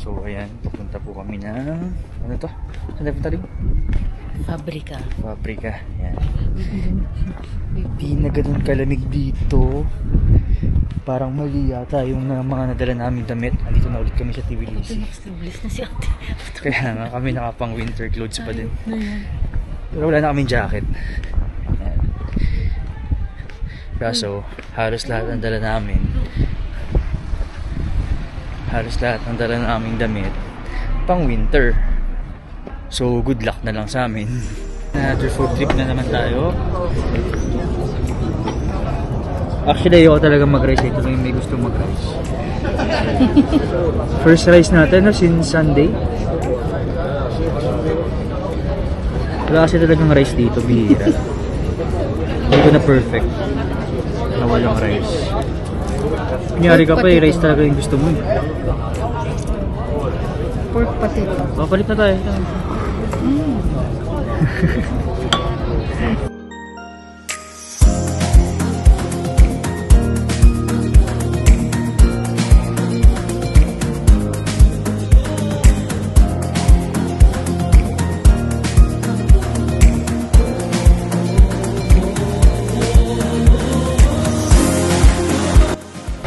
So ayan, pupunta po kami ng ano to? Saan tayo punta dito? Pabrika. Pabrika, yan. Hindi na ganun kalamig dito. Parang mali yata yung mga nadala namin damit. Andito na ulit kami sa TVLC. Nag-sleeveless na si ate. Kaya nga kami nakapang winter clothes pa din. Pero wala na kaming jacket. Yan. Kaso halos lahat ng dala namin, damit pang winter. So good luck na lang sa amin. Another food trip na naman tayo. Actually ayoko talaga mag-rice. Ito lang yung may gusto mag-rice. First rice natin since Sunday. Wala kasi talagang rice dito, bihira. Hindi ko na perfect na walang rice. Kunyari ka pa rice talaga yung gusto mo. Pork potato. Papalit na tayo.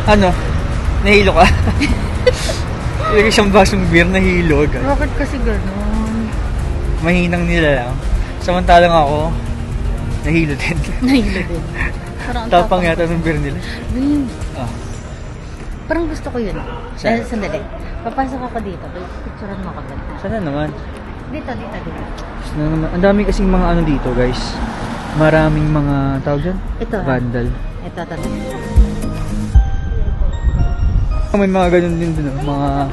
Ano? Nahilo ka? Ilagay siyang basong beer, nahilo agad. Bakit kasi gano'n? Mahinang nila lang. Samantalang ako, nahilo din. Nahilo din. Tapang yata ng beer nila. Ah. Parang gusto ko yun. Saan? Sandali. Papasok ako dito. Picturean mo ako doon. Sana naman. Dito. Sana naman. Ang dami kasing mga ano dito guys. Maraming mga tawag dyan? Ito. Vandal. Ito. May mga ganun din dun, mga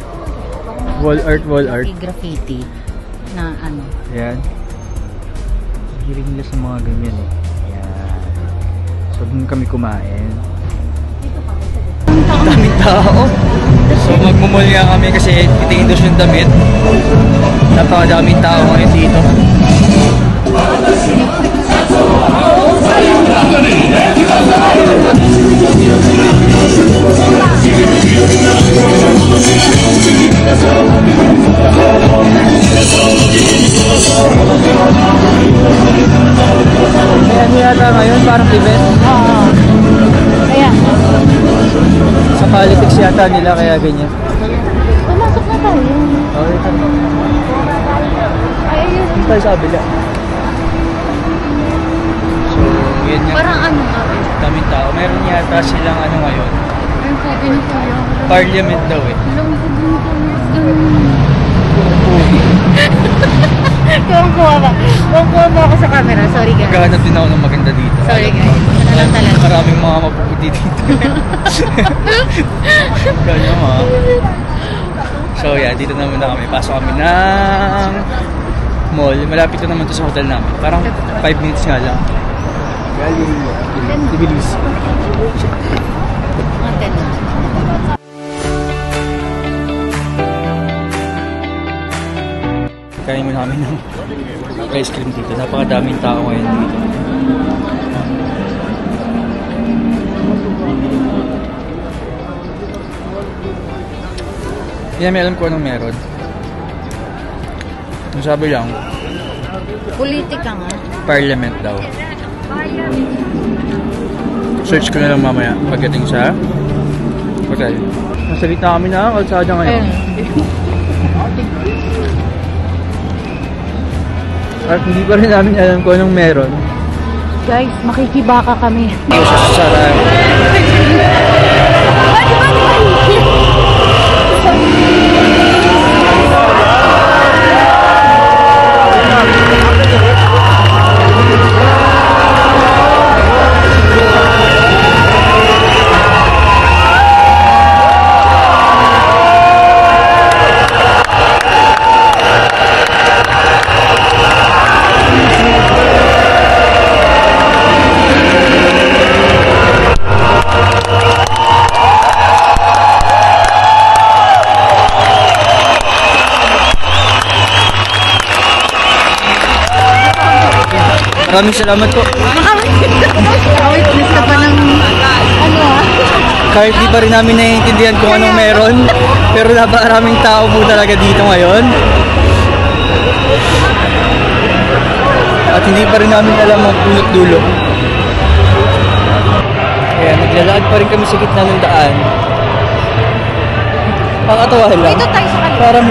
wall art. Graffiti na ano. Ayan. Hiling nila sa mga ganyan eh. Ayan. So dun kami kumain. Ang daming tao. So magmumul nga kami kasi titingin doon yung damit. Napakadaming tao ngayon dito. Ayan yata ngayon, parang event. Oo. Kaya. Sa politics yata nila, kaya ganyan. Pumasok na tayo. Okay, tama. Ayun. Hindi tayo sa kabila. So, yun nga. Parang ano nga. Daming tao. Meron yata silang ano ngayon. Ayun po, binituloy. Parliament daw eh. Alam ko, Kuha mo ako sa camera. Sorry guys. Maghahanap din ako ng maganda dito. Sorry guys. Ano lang talaga. Maraming mga mapuputi dito. Ganyan mga. So yeah, dito na muna kami. Pasok kami ng mall. Malapit na naman to sa hotel namin. Parang 5 minutes nga lang. Galing TVLC. Mga 10 na. Kain muna kami ng ice cream dito. Napakadaming tao ngayon dito. Hindi namin alam kung anong meron. Ang sabi lang, Politika nga. Parliament daw. Search ko na lang mamaya pagdating sa hotel. Nasa gitna kami na kalsada ngayon. At hindi pa rin namin alam kung anong meron. Guys, makikibaka kami. Ito sa Sarah. Maraming salamat po. Wait, gusto pa ng ano Kahit di pa rin namin naiintindihan kung anong meron. Pero napakaraming tao po talaga dito ngayon. At hindi pa rin namin alam ang punot dulo. Kaya naglalakad pa rin kami sa gitna ng daan. Pakatawa lang. Dito tayo sa kanila. Parang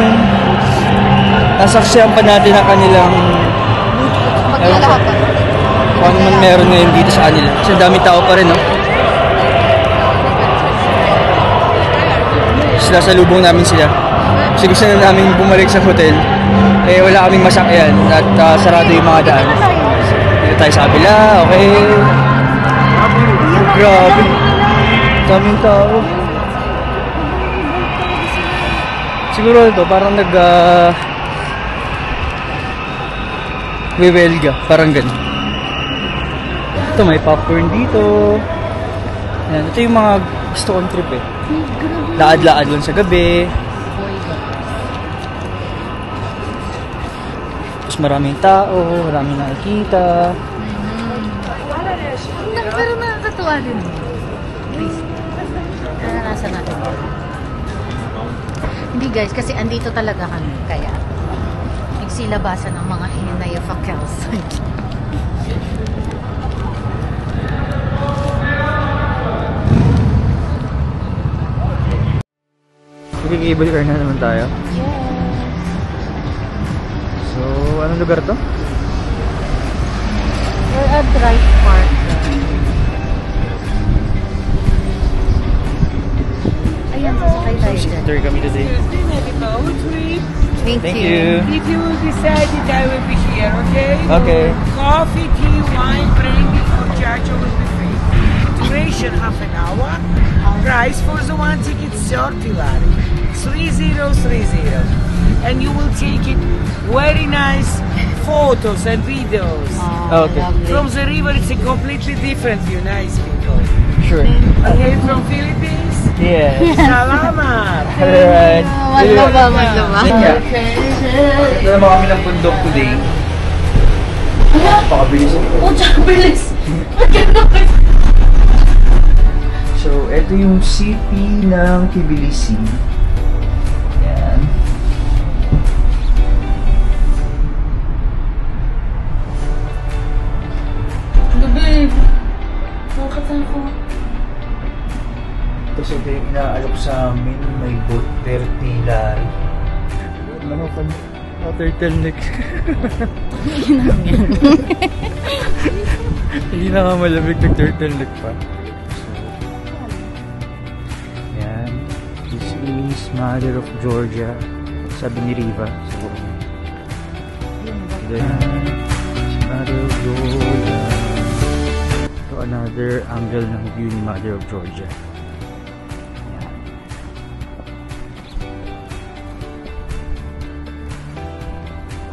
nasaksiyan pa natin ang kanilang Maglalakad pa. kung ano man meron ngayon dito sa kanila. Kasi ang dami tao pa rin, no? Sila sa lubong namin sila. Kasi gusto na namin bumalik sa hotel. Eh, wala kaming masakyan at sarado yung mga daan. Dito tayo sa kabila, okay? Grabe. Daming tao. Siguro ito, parang wewelga, parang ganun. Ito, may popcorn dito. Yan, ito yung mga gusto kong trip eh. Laad-laad lang sa gabi. Tapos maraming tao, maraming nakikita. Pero nakakatuwa din. Please. Naranasan natin. Hindi guys, kasi andito talaga kami. Kaya, nagsilabasan ng mga Hinaya Fakels. Cable car na naman tayo. So, anong lugar to? We're at Drive Park. Ayan, sasakay tayo dyan. There kami today. Thank Thank you. you. If you will decide it, I will be here, okay? Okay. Coffee, tea, wine, brandy for charge will be free. Duration half an hour. Price for the one ticket 30 lari. 3030. And you will take it very nice photos and videos. Oh, Okay. lovely. From the river, it's a completely different view. Nice people. Sure. Okay, from Philippines? Yes. Salamat. Alright. Malaba, malaba. Ito naman kami ng bundok today. Pakabilis. Oh, tsaka bilis. So, ito yung CP ng Tbilisi. Yan. Gabi. Nakakatakot. Tapos ito yung inaalok sa amin. May boat 30 lari. Ano pa? Turtleneck. Hindi na nga malamig ng turtleneck pa. Yan. This is Mother of Georgia. Sabi ni Riva. So, then, Mother of Georgia. So, another angle ng view ni Mother of Georgia. Yan.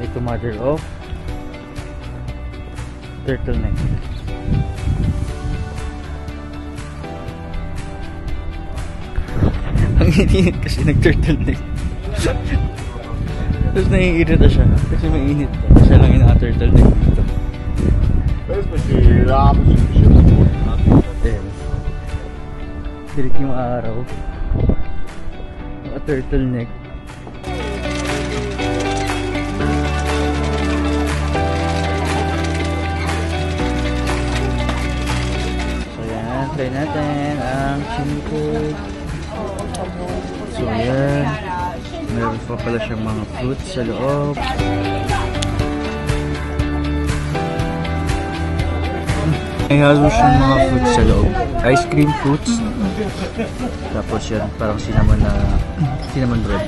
Ito Mother of Turtleneck. Ang init kasi nag-turtleneck. Tapos naiirita siya kasi mainit. Siya lang yung naka-turtleneck dito. Ayan. Dirik yung araw. Naka-turtleneck. So yan, try natin ang chinikog. So yan, meron pa pala siyang mga fruits sa loob. May halo siyang mga fruits sa loob. Ice cream fruits. Tapos yan, parang cinnamon bread.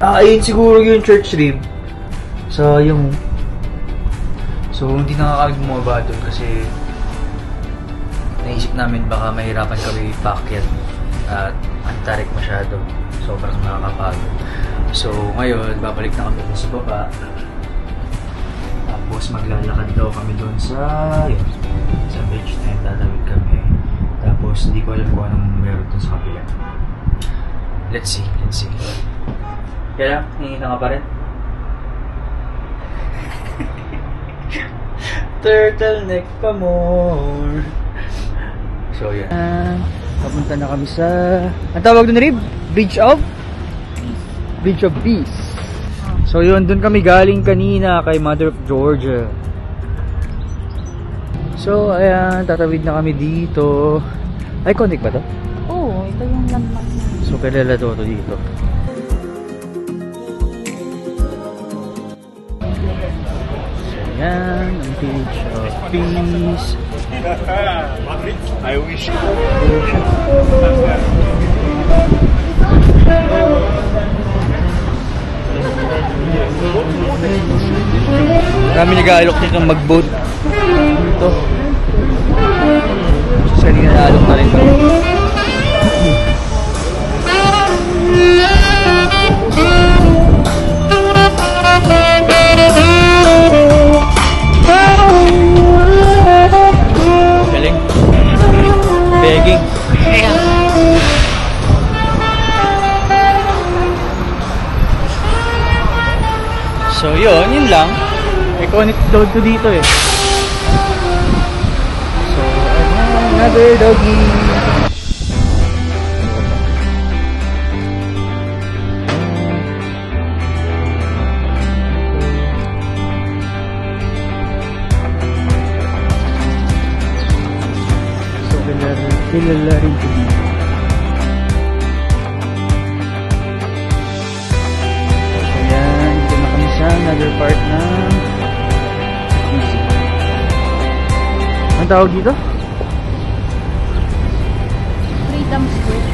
Ayun siguro yung church rim. Sayang. So, hindi na nga kami bumaba doon kasi naisip namin baka mahirapan kami paakyat at antarik masyado. Sobrang nakakapagod. So, ngayon, babalik na kami sa baba. Tapos, maglalakad daw kami doon sa beach na yun. Tatawid kami. Tapos, hindi ko alam kung anong meron doon sa kapila. Let's see. Kaya, hingin na ka pa rin? Turtleneck pa more. So yan. Papunta na kami sa... Ang tawag doon, Rib? Bridge of Peace. So yun, doon kami galing kanina kay Mother of Georgia. So ayan, tatawid na kami dito. Iconic ba to? Oo, ito yung landmark na. So kilala to dito. So ayan, ang Bridge of Peace. I wish. Marami nag-aalok dito mag-boat dito. So kanina naalok na rin kami. Galing. Begging. So yun lang. Iconic dog to dito eh. So another doggy. So kilala rin to dito. Another part na ang tawag dito? Freedom Square.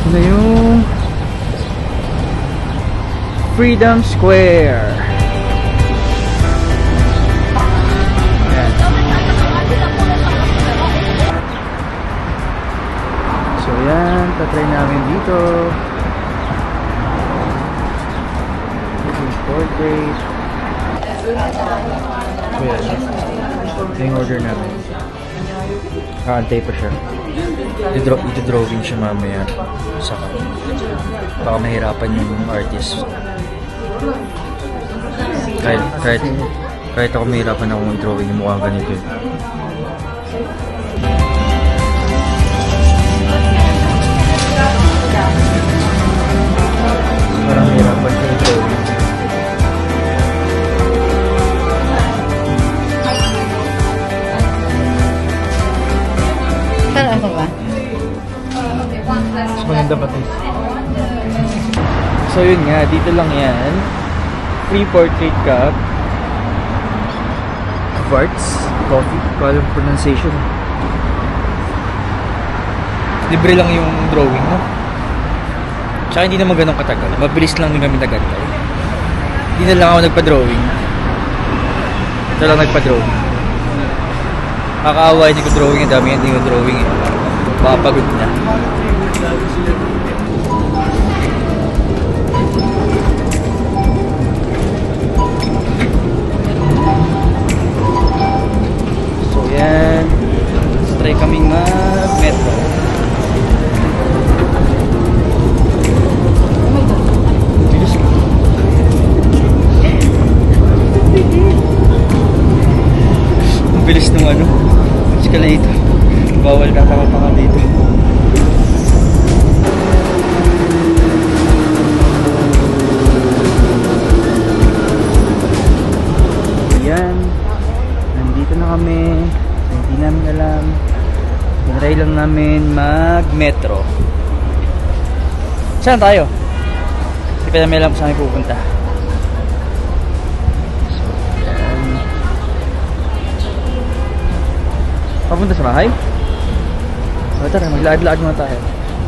Ano yung Freedom Square? Ayan. So yan, tatry namin dito. Portrait. Kuya, ito yung order namin. Kaantay pa siya. Ito-drawing siya mamaya. Saka baka mahirapan yung artist. Kahit ako mahirapan akong drawing yung mukhang ganito. Parang mahirapan siya yung drawing. Saan ba ba? Mas maganda pa ito. So yun nga, dito lang yan. Free portrait cup. Quartz coffee. Kung alam pronunciation. Libre lang yung drawing, no? Tsaka hindi naman ganun katagal. Mabilis lang din kami nagantay. Hindi na lang ako nagpa-drawing. Ito lang nagpa-drawing. Kakaawa, hindi ko drawing. Ang dami hindi ko drawing eh. Papagod na. So yan. Let's try kaming mag-metro. Ang bilis nung ano. Escalator. Bawal kakapaka dito. Ayan. Nandito na kami. Hindi namin alam. Tinry lang namin mag-metro. Saan tayo? Hindi pa namin alam kung saan pupunta. Papunta sa bahay? O tara, maglaad-laad muna tayo.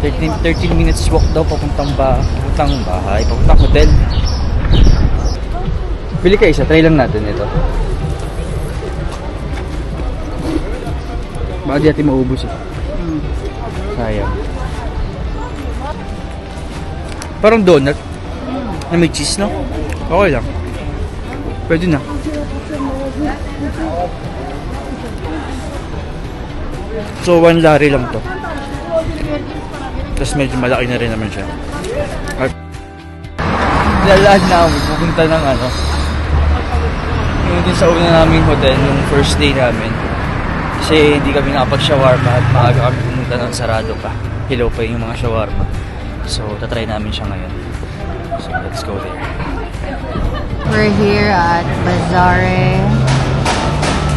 13 minutes walk daw papuntang bahay, papuntang hotel. Pili ka isa, try lang natin ito. Baka di natin maubos eh. Sayang. Parang donut. Na may cheese, no? Okay lang. Pwede na. So, 1 lari lang to. Tapos medyo malaki na rin naman siya. At lalaan na ako. Pupunta ng ano. Yung din sa una naming hotel, yung first day namin. Kasi hindi kami nakapag-shawarma at maaga kami pumunta ng sarado pa. Hello pa yung mga shawarma. So, tatry namin siya ngayon. So, let's go there. We're here at Bazaare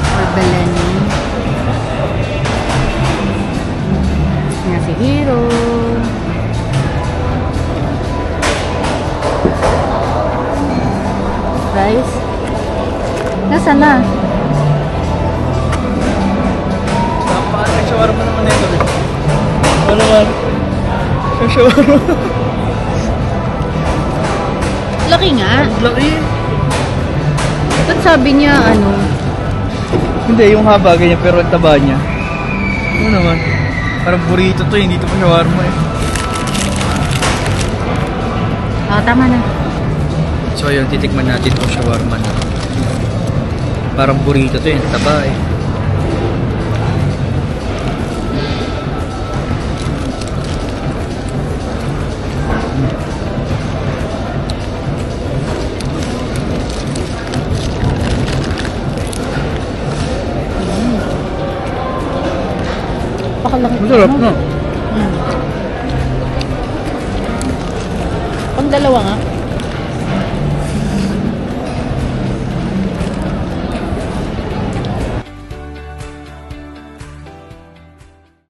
for Beleni. Yan si Hiro. Guys, nasaan na? May shawarma naman ito. Ano naman? May shawarma. Laki nga. Laki. Ba't sabi niya ano? Hindi, yung haba ganyan pero ang taba niya. Ano naman? Parang burrito to, hindi to pa shawarma eh. Oh, tama na. So yun, titikman natin itong shawarma na. Parang burrito to, yung taba eh. Pakalaki. Masarap na. Pang dalawa nga.